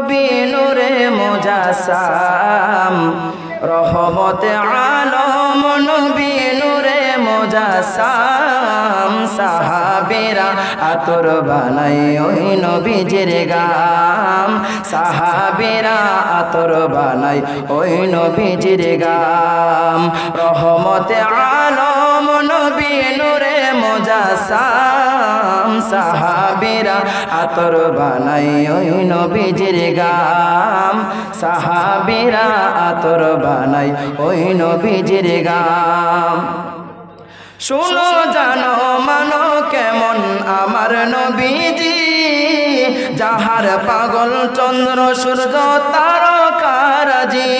নবী নূরে মুজাসসাম রহমতে আলম নবী নূরে মুজাসসাম সাহাবীরা আতর বানাই ওই নবীজির গাম সাহাবীরা আতর বানাই ওই নবীজির গাম রহমতে আলম নবী নূরে মুজাসসাম সাহাবীরা আতর বানাই ওই নবীজির গাম সাহাবীরা আতর বানাই ওই নবীজির গাম শুনো জানো মানো কেমন আমার নবীজি যাহার পাগল চন্দ্র সূর্য তারকারাজি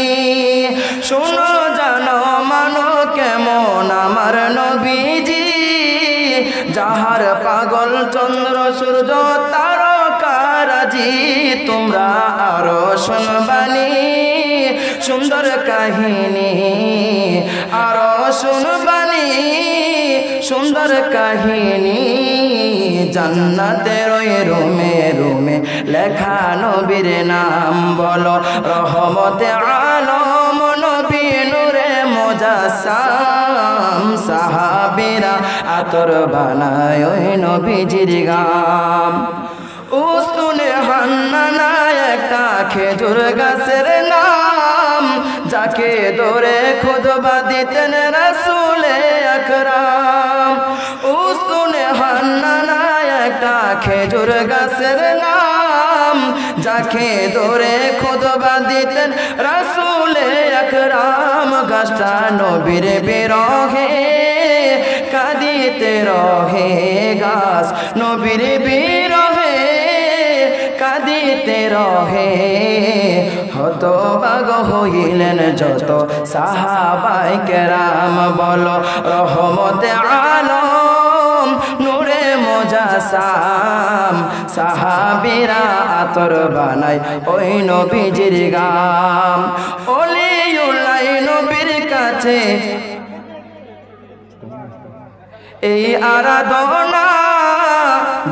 শুনো জানো মানো কেমন আমার নবীজি যাহার পাগল চন্দ্র সূর্য তারকারাজি তোমরা আরো শুনবানি সুন্দর কাহিনী আরো শুনবানি সুন্দর কাহিনী জান্নাতের ওই রুমে রুমে লেখা নবীর নাম বলো রহমতে আলম নবী নূরে মুজাসসাম সাহাবীরা আতর বানায় ওই নবীজির গাম উস্তুনে হান্নানা একটা খেজুর গাছের নাম যাকে ধরে খুতবা দিতেন রাসূলে আকরাম উস্তুনে হান্নানা একটা খেজুর গাছের নাম যাকে ধরে খুতবা দিতেন রাসূলে আকরাম গাছটা নবীর বিরহে কাঁদিতে রহে গাছ নবীর বিরহে কাঁদিতে রহে হতবাগ হইলেন যত সাহাবায়ে কেরাম বলো রহমতে আলম নূরে মুজাসসাম সাহাবীরা আতর বানাই ওই নবীজির গাম ওলিউল্লাহ নবীর কাছে এই আরাধনা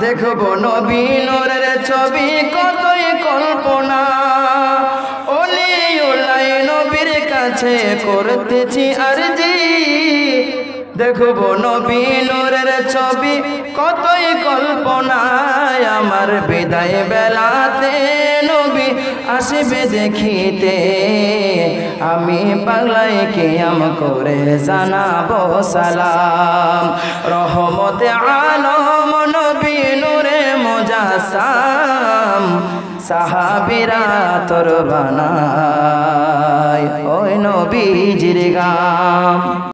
দেখবো নবী নূরের ছবি কতই কল্পনা ওলিউল্লাহ নবীর কাছে করতেছি আরজি দেখবো নবী নূরের ছবি কতই কল্পনায় আমার বিদায় বেলাতে নবী আসবে দেখিতে আমি পাগলাই কিয়াম করে জানাবো সালাম রহমতে আলম নবী নূরে মুজাসসাম সাহাবীরা আতর বানায় ওই নবীজির গাম।